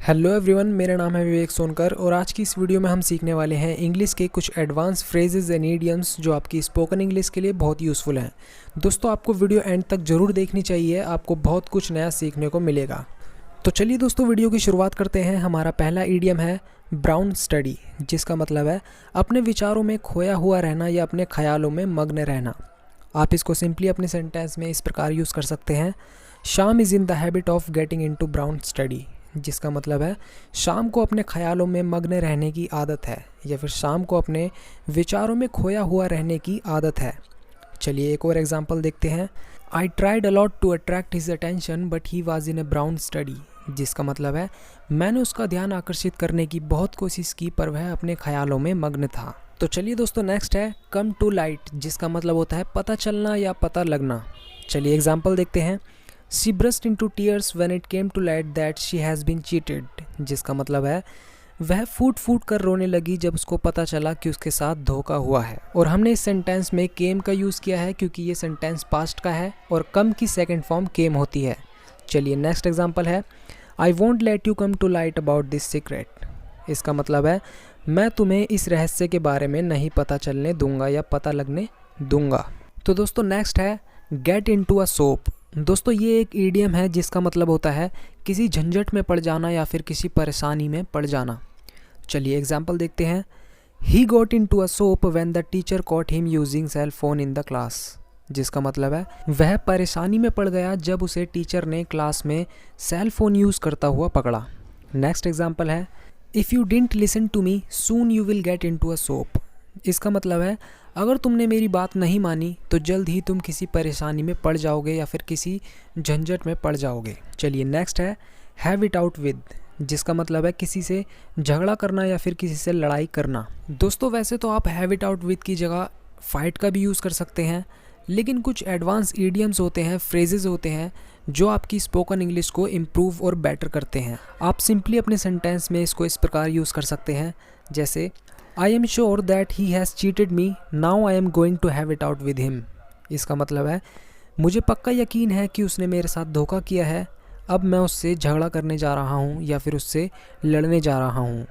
Hello everyone, मेरा नाम है विवेक सोनकर और आज की इस वीडियो में हम सीखने वाले हैं इंग्लिश के कुछ एडवांस फ्रेजेस एंड इडियम्स जो आपकी स्पोकन इंग्लिश के लिए बहुत यूज़फुल हैं। दोस्तों, आपको वीडियो एंड तक ज़रूर देखनी चाहिए, आपको बहुत कुछ नया सीखने को मिलेगा। तो चलिए दोस्तों, वीडियो की शुरुआत करते हैं। हमारा पहला इडियम है ब्राउन स्टडी, जिसका मतलब है अपने विचारों में खोया हुआ रहना या अपने ख्यालों में मग्न रहना। आप इसको सिंपली अपने सेंटेंस में इस प्रकार यूज़ कर सकते हैं, शाम is in the habit of getting into brown study, जिसका मतलब है शाम को अपने ख्यालों में मग्न रहने की आदत है या फिर शाम को अपने विचारों में खोया हुआ रहने की आदत है। चलिए एक और एग्जांपल देखते हैं। I tried a lot to attract his attention but he was in a brown study, जिसका मतलब है मैंने उसका ध्यान आकर्षित करने की बहुत कोशिश की पर वह अपने ख्यालों में मग्न था। तो चलिए दोस्तों, नेक्स्ट है कम टू लाइट, जिसका मतलब होता है पता चलना या पता लगना। चलिए एग्जाम्पल देखते हैं। She burst into tears when it came to light that she has been cheated, जिसका मतलब है वह फूट फूट कर रोने लगी जब उसको पता चला कि उसके साथ धोखा हुआ है। और हमने इस सेंटेंस में came का यूज़ किया है क्योंकि ये सेंटेंस पास्ट का है और कम की सेकंड फॉर्म came होती है। चलिए नेक्स्ट एग्जांपल है I won't let you come to light about this secret, इसका मतलब है मैं तुम्हें इस रहस्य के बारे में नहीं पता चलने दूंगा या पता लगने दूंगा। तो दोस्तों नेक्स्ट है get into a soap। दोस्तों ये एक ईडियम है जिसका मतलब होता है किसी झंझट में पड़ जाना या फिर किसी परेशानी में पड़ जाना। चलिए एग्जांपल देखते हैं। He got into a soup when the teacher caught him using cell phone in the class, जिसका मतलब है वह परेशानी में पड़ गया जब उसे टीचर ने क्लास में सेल फोन यूज़ करता हुआ पकड़ा। नेक्स्ट एग्जाम्पल है if you didn't listen to me soon you will get into a soup, इसका मतलब है अगर तुमने मेरी बात नहीं मानी तो जल्द ही तुम किसी परेशानी में पड़ जाओगे या फिर किसी झंझट में पड़ जाओगे। चलिए नेक्स्ट है हैव इट आउट विद, जिसका मतलब है किसी से झगड़ा करना या फिर किसी से लड़ाई करना। दोस्तों वैसे तो आप हैव इट आउट विद की जगह फाइट का भी यूज़ कर सकते हैं, लेकिन कुछ एडवांस ईडियम्स होते हैं, फ्रेजेस होते हैं जो आपकी स्पोकन इंग्लिश को इम्प्रूव और बेटर करते हैं। आप सिंपली अपने सेंटेंस में इसको इस प्रकार यूज़ कर सकते हैं, जैसे I am sure that he has cheated me, now I am going to have it out with him, इसका मतलब है मुझे पक्का यकीन है कि उसने मेरे साथ धोखा किया है, अब मैं उससे झगड़ा करने जा रहा हूँ या फिर उससे लड़ने जा रहा हूँ।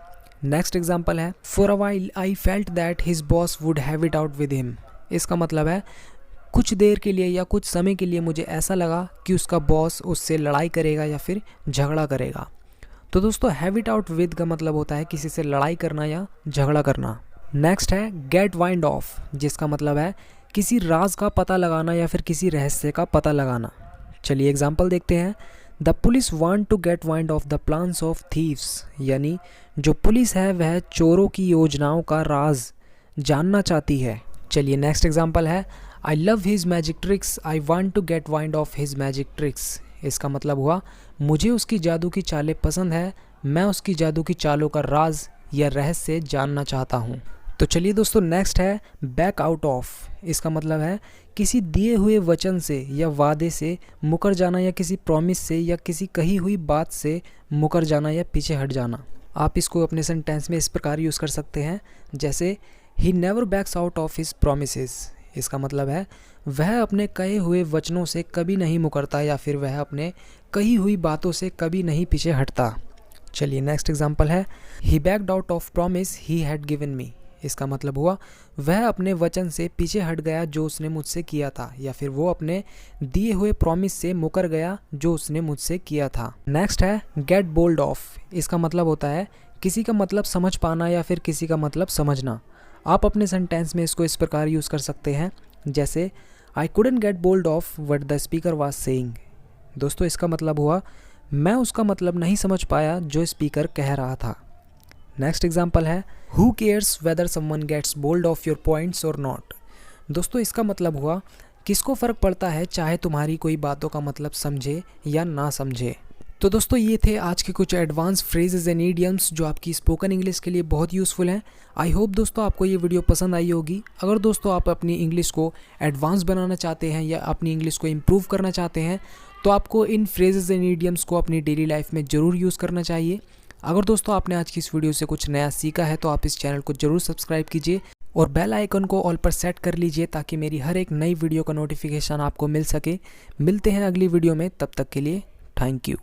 नेक्स्ट एग्जांपल है For a while I felt that his boss would have it out with him, इसका मतलब है कुछ देर के लिए या कुछ समय के लिए मुझे ऐसा लगा कि उसका बॉस उससे लड़ाई करेगा या फिर झगड़ा करेगा। तो दोस्तों हैव इट आउट विद का मतलब होता है किसी से लड़ाई करना या झगड़ा करना। नेक्स्ट है गेट वाइंड ऑफ, जिसका मतलब है किसी राज का पता लगाना या फिर किसी रहस्य का पता लगाना। चलिए एग्जांपल देखते हैं। The police want to get wind of the plans of thieves, यानी जो पुलिस है वह चोरों की योजनाओं का राज जानना चाहती है। चलिए नेक्स्ट एग्जांपल है I love his magic tricks, I want to get wind of his magic tricks, इसका मतलब हुआ मुझे उसकी जादू की चालें पसंद है, मैं उसकी जादू की चालों का राज या रहस्य जानना चाहता हूँ। तो चलिए दोस्तों नेक्स्ट है बैक आउट ऑफ, इसका मतलब है किसी दिए हुए वचन से या वादे से मुकर जाना या किसी प्रॉमिस से या किसी कही हुई बात से मुकर जाना या पीछे हट जाना। आप इसको अपने सेंटेंस में इस प्रकार यूज़ कर सकते हैं, जैसे he never backs out of his promises, इसका मतलब है वह अपने कहे हुए वचनों से कभी नहीं मुकरता या फिर वह अपने कही हुई बातों से कभी नहीं पीछे हटता। चलिए नेक्स्ट एग्जांपल है he backed out of promise he had given me, इसका मतलब हुआ वह अपने वचन से पीछे हट गया जो उसने मुझसे किया था या फिर वो अपने दिए हुए प्रॉमिस से मुकर गया जो उसने मुझसे किया था। नेक्स्ट है गेट बोल्ड ऑफ, इसका मतलब होता है किसी का मतलब समझ पाना या फिर किसी का मतलब समझना। आप अपने सेंटेंस में इसको इस प्रकार यूज़ कर सकते हैं, जैसे I couldn't get hold of what the speaker was saying, दोस्तों इसका मतलब हुआ मैं उसका मतलब नहीं समझ पाया जो स्पीकर कह रहा था। नेक्स्ट एग्जांपल है who cares whether someone gets hold of your points or not, दोस्तों इसका मतलब हुआ किसको फ़र्क पड़ता है चाहे तुम्हारी कोई बातों का मतलब समझे या ना समझे। तो दोस्तों ये थे आज के कुछ एडवांस फ्रेजेस एंड इडियम्स जो आपकी स्पोकन इंग्लिश के लिए बहुत यूज़फुल हैं। आई होप दोस्तों आपको ये वीडियो पसंद आई होगी। अगर दोस्तों आप अपनी इंग्लिश को एडवांस बनाना चाहते हैं या अपनी इंग्लिश को इम्प्रूव करना चाहते हैं तो आपको इन फ्रेजेस एंड इडियम्स को अपनी डेली लाइफ में ज़रूर यूज़ करना चाहिए। अगर दोस्तों आपने आज की इस वीडियो से कुछ नया सीखा है तो आप इस चैनल को ज़रूर सब्सक्राइब कीजिए और बेल आइकन को ऑल पर सेट कर लीजिए ताकि मेरी हर एक नई वीडियो का नोटिफिकेशन आपको मिल सके। मिलते हैं अगली वीडियो में, तब तक के लिए थैंक यू।